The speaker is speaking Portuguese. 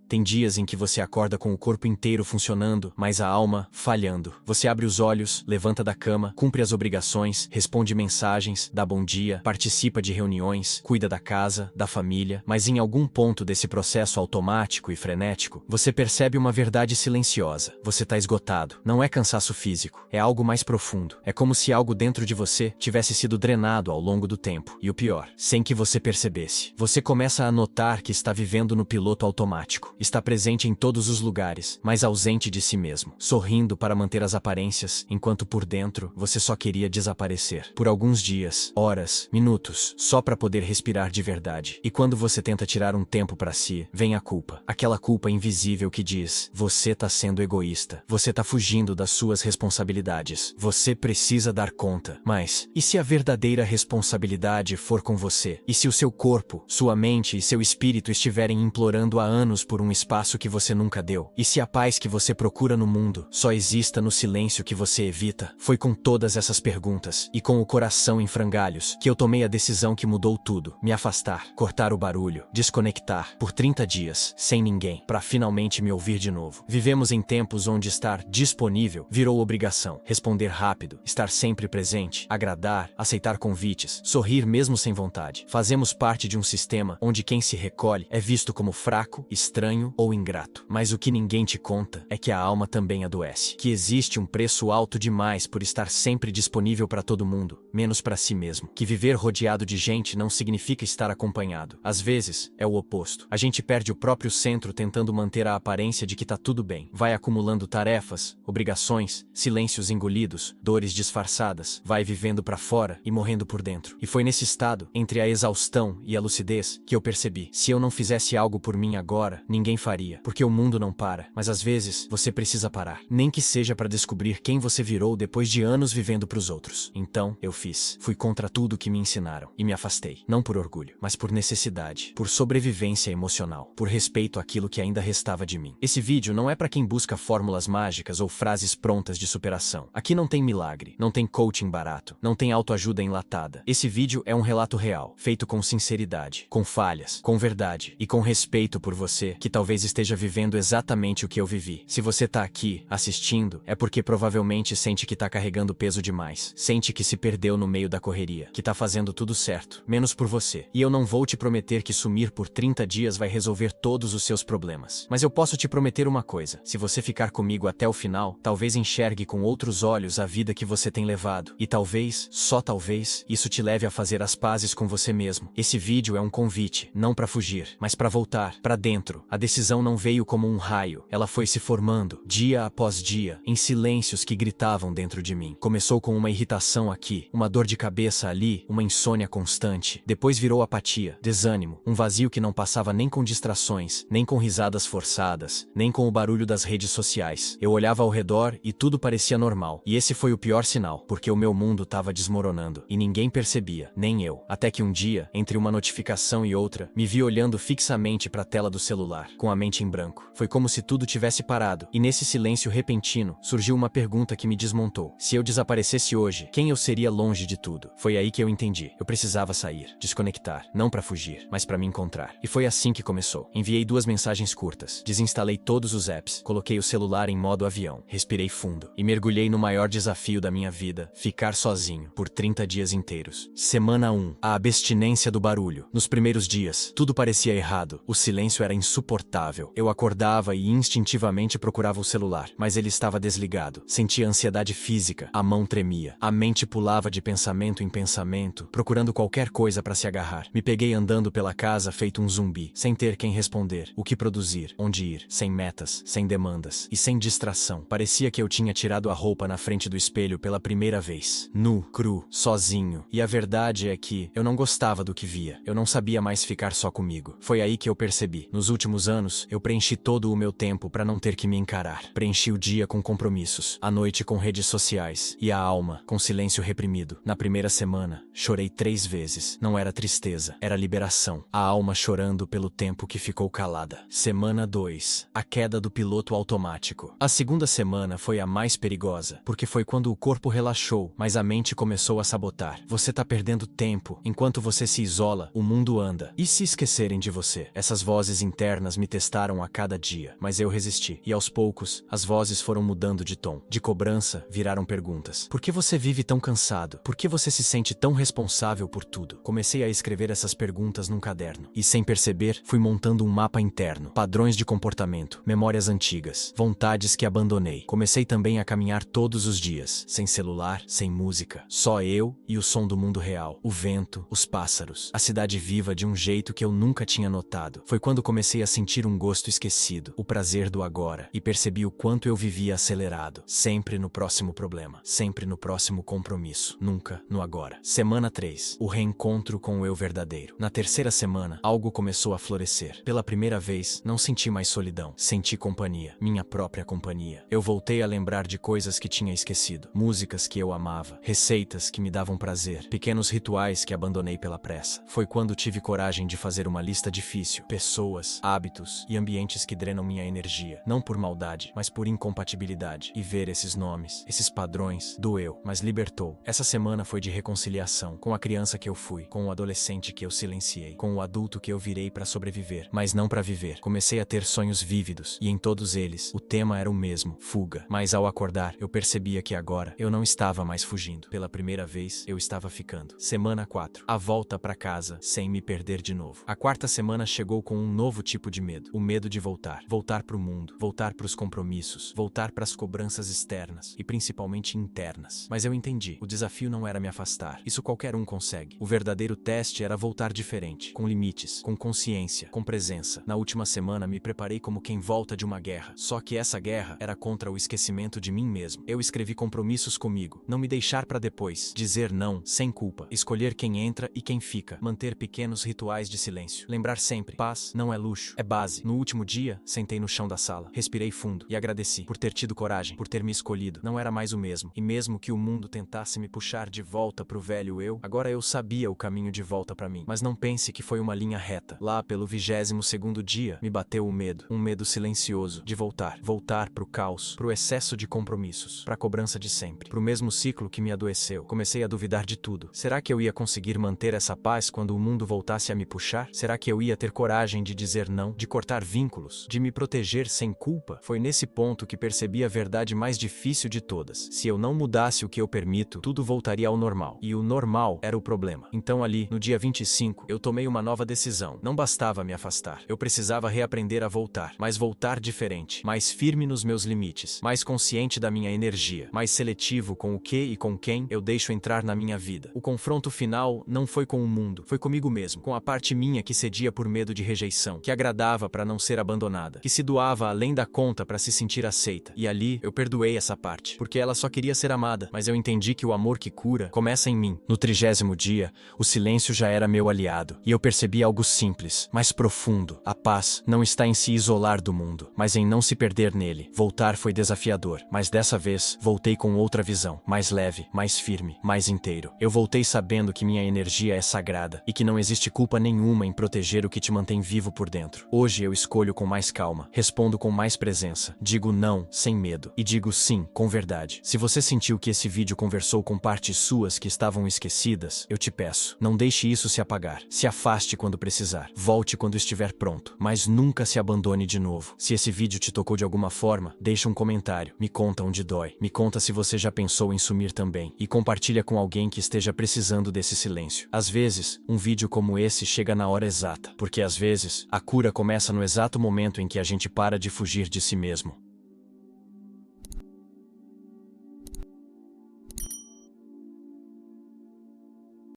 Tem dias em que você acorda com o corpo inteiro funcionando, mas a alma falhando. Você abre os olhos, levanta da cama, cumpre as obrigações, responde mensagens, dá bom dia, participa de reuniões, cuida da casa, da família, mas em algum ponto desse processo automático e frenético, você percebe uma verdade silenciosa. Você tá esgotado. Não é cansaço físico, é algo mais profundo. É como se algo dentro de você tivesse sido drenado ao longo do tempo. E o pior, sem que você percebesse. Você começa a notar que está vivendo no piloto automático. Está presente em todos os lugares, mas ausente de si mesmo. Sorrindo para manter as aparências, enquanto por dentro você só queria desaparecer. Por alguns dias, horas, minutos, só para poder respirar de verdade. E quando você tenta tirar um tempo para si, vem a culpa. Aquela culpa invisível que diz: você tá sendo egoísta. Você tá fugindo das suas responsabilidades. Você precisa dar conta. Mas, e se a verdadeira responsabilidade for com você? E se o seu corpo, sua mente e seu espírito estiverem implorando há anos por um espaço que você nunca deu? E se a paz que você procura no mundo só exista no silêncio que você evita? Foi com todas essas perguntas, e com o coração em frangalhos, que eu tomei a decisão que mudou tudo. Me afastar, cortar o barulho, desconectar, por 30 dias, sem ninguém, para finalmente me ouvir de novo. Vivemos em tempos onde estar disponível virou obrigação. Responder rápido, estar sempre presente, agradar, aceitar convites, sorrir mesmo sem vontade. Fazemos parte de um sistema onde quem se recolhe é visto como fraco, estranho ou ingrato. Mas o que ninguém te conta é que a alma também adoece. Que existe um preço alto demais por estar sempre disponível para todo mundo, menos para si mesmo. Que viver rodeado de gente não significa estar acompanhado. Às vezes, é o oposto. A gente perde o próprio centro tentando manter a aparência de que tá tudo bem. Vai acumulando tarefas, obrigações, silêncios engolidos, dores disfarçadas. Vai vivendo para fora e morrendo por dentro. E foi nesse estado, entre a exaustão e a lucidez, que eu percebi: se eu não fizesse algo por mim agora, ninguém faria. Porque o mundo não para. Mas às vezes, você precisa parar. Nem que seja para descobrir quem você virou depois de anos vivendo pros outros. Então, eu fiz. Fui contra tudo que me ensinaram. E me afastei. Não por orgulho, mas por necessidade. Por sobrevivência emocional. Por respeito àquilo que ainda restava de mim. Esse vídeo não é para quem busca fórmulas mágicas ou frases prontas de superação. Aqui não tem milagre. Não tem coaching barato. Não tem autoajuda enlatada. Esse vídeo é um relato real. Feito com sinceridade. Com falhas. Com verdade. E com respeito por você, que talvez esteja vivendo exatamente o que eu vivi. Se você tá aqui, assistindo, é porque provavelmente sente que tá carregando peso demais. Sente que se perdeu no meio da correria. Que tá fazendo tudo certo. Menos por você. E eu não vou te prometer que sumir por 30 dias vai resolver todos os seus problemas. Mas eu posso te prometer uma coisa. Se você ficar comigo até o final, talvez enxergue com outros olhos a vida que você tem levado. E talvez, só talvez, isso te leve a fazer as pazes com você mesmo. Esse vídeo é um convite, não para fugir, mas para voltar, para dentro. A decisão não veio como um raio. Ela foi se formando, dia após dia, em silêncios que gritavam dentro de mim. Começou com uma irritação aqui, uma dor de cabeça ali, uma insônia constante. Depois virou apatia, desânimo, um vazio que não passava nem com distrações, nem com risadas forçadas, nem com o barulho das redes sociais. Eu olhava ao redor e tudo parecia normal. E esse foi o pior sinal, porque o meu mundo estava desmoronando. E ninguém percebia, nem eu. Até que um dia, entre uma notificação e outra, me vi olhando fixamente para a tela do celular, com a mente em branco. Foi como se tudo tivesse parado. E nesse silêncio repentino, surgiu uma pergunta que me desmontou. Se eu desaparecesse hoje, quem eu seria longe de tudo? Foi aí que eu entendi. Eu precisava sair, desconectar, não para fugir, mas para me encontrar. E foi assim que começou. Enviei 2 mensagens curtas, desinstalei todos os apps, coloquei o celular em modo avião, respirei fundo e mergulhei no maior desafio da minha vida: ficar sozinho por 30 dias inteiros. Semana 1. A abstinência do barulho. Nos primeiros dias, tudo parecia errado. O silêncio era insuportável. Eu acordava e instintivamente procurava o celular, mas ele estava desligado. Sentia ansiedade física, a mão tremia, a mente pulava de pensamento em pensamento, procurando qualquer coisa para se agarrar. Me peguei andando pela casa feito um zumbi, sem ter quem responder, o que produzir, onde ir, sem metas, sem demandas e sem distração. Parecia que eu tinha tirado a roupa na frente do espelho pela primeira vez. Nu, cru, sozinho. E a verdade é que eu não gostava do que via. Eu não sabia mais ficar só comigo. Foi aí que eu percebi. Nos últimos anos, eu preenchi todo o meu tempo para não ter que me encarar. Preenchi o dia com compromissos, a noite com redes sociais e a alma com silêncio reprimido. Na primeira semana, chorei 3 vezes. Não era tristeza, era liberação. A alma chorando pelo tempo que ficou calada. Semana 2. A queda do piloto automático. A segunda semana foi a mais perigosa, porque foi quando o corpo relaxou, mas a mente começou a sabotar. Você tá perdendo tempo. Enquanto você se isola, o mundo anda. E se esquecerem de você? Essas vozes internas elas me testaram a cada dia, mas eu resisti. E aos poucos, as vozes foram mudando de tom. De cobrança, viraram perguntas. Por que você vive tão cansado? Por que você se sente tão responsável por tudo? Comecei a escrever essas perguntas num caderno. E sem perceber, fui montando um mapa interno. Padrões de comportamento, memórias antigas, vontades que abandonei. Comecei também a caminhar todos os dias, sem celular, sem música. Só eu e o som do mundo real. O vento, os pássaros, a cidade viva de um jeito que eu nunca tinha notado. Foi quando comecei a sentir um gosto esquecido, o prazer do agora, e percebi o quanto eu vivia acelerado, sempre no próximo problema, sempre no próximo compromisso, nunca no agora. Semana 3. O reencontro com o eu verdadeiro. Na terceira semana, algo começou a florescer. Pela primeira vez, não senti mais solidão, senti companhia, minha própria companhia. Eu voltei a lembrar de coisas que tinha esquecido, músicas que eu amava, receitas que me davam prazer, pequenos rituais que abandonei pela pressa. Foi quando tive coragem de fazer uma lista difícil, pessoas, hábitos e ambientes que drenam minha energia, não por maldade, mas por incompatibilidade. E ver esses nomes, esses padrões, doeu, mas libertou. Essa semana foi de reconciliação, com a criança que eu fui, com o adolescente que eu silenciei, com o adulto que eu virei para sobreviver, mas não para viver. Comecei a ter sonhos vívidos, e em todos eles, o tema era o mesmo, fuga. Mas ao acordar, eu percebia que agora, eu não estava mais fugindo. Pela primeira vez, eu estava ficando. Semana 4. A volta para casa, sem me perder de novo. A quarta semana chegou com um novo tipo de medo. O medo de voltar. Voltar pro mundo. Voltar pros compromissos. Voltar pras cobranças externas. E principalmente internas. Mas eu entendi. O desafio não era me afastar. Isso qualquer um consegue. O verdadeiro teste era voltar diferente. Com limites. Com consciência. Com presença. Na última semana me preparei como quem volta de uma guerra. Só que essa guerra era contra o esquecimento de mim mesmo. Eu escrevi compromissos comigo. Não me deixar pra depois. Dizer não, sem culpa. Escolher quem entra e quem fica. Manter pequenos rituais de silêncio. Lembrar sempre. Paz não é luxo, é base. No último dia, sentei no chão da sala. Respirei fundo e agradeci por ter tido coragem, por ter me escolhido. Não era mais o mesmo. E mesmo que o mundo tentasse me puxar de volta pro velho eu, agora eu sabia o caminho de volta pra mim. Mas não pense que foi uma linha reta. Lá pelo 22º dia, me bateu o medo. Um medo silencioso de voltar. Voltar pro caos, pro excesso de compromissos, pra cobrança de sempre, pro mesmo ciclo que me adoeceu. Comecei a duvidar de tudo. Será que eu ia conseguir manter essa paz quando o mundo voltasse a me puxar? Será que eu ia ter coragem de dizer não, de cortar vínculos, de me proteger sem culpa? Foi nesse ponto que percebi a verdade mais difícil de todas. Se eu não mudasse o que eu permito, tudo voltaria ao normal. E o normal era o problema. Então ali, no dia 25, eu tomei uma nova decisão. Não bastava me afastar. Eu precisava reaprender a voltar. Mas voltar diferente. Mais firme nos meus limites. Mais consciente da minha energia. Mais seletivo com o que e com quem eu deixo entrar na minha vida. O confronto final não foi com o mundo. Foi comigo mesmo. Com a parte minha que cedia por medo de rejeição. Que agradava para não ser abandonada. Que se doava além da conta para se sentir aceita. E ali, eu perdoei essa parte. Porque ela só queria ser amada. Mas eu entendi que o amor que cura começa em mim. No 30º dia, o silêncio já era meu aliado. E eu percebi algo simples, mas profundo. A paz não está em se isolar do mundo, mas em não se perder nele. Voltar foi desafiador, mas dessa vez, voltei com outra visão. Mais leve, mais firme, mais inteiro. Eu voltei sabendo que minha energia é sagrada e que não existe culpa nenhuma em proteger o que te mantém vivo por dentro. Hoje eu escolho com mais calma, respondo com mais presença, digo não sem medo e digo sim com verdade. Se você sentiu que esse vídeo conversou com partes suas que estavam esquecidas, eu te peço, não deixe isso se apagar. Se afaste quando precisar, volte quando estiver pronto, mas nunca se abandone de novo. Se esse vídeo te tocou de alguma forma, deixa um comentário, me conta onde dói, me conta se você já pensou em sumir também e compartilha com alguém que esteja precisando desse silêncio. Às vezes, um vídeo como esse chega na hora exata, porque às vezes, a cura começa no exato momento em que a gente para de fugir de si mesmo.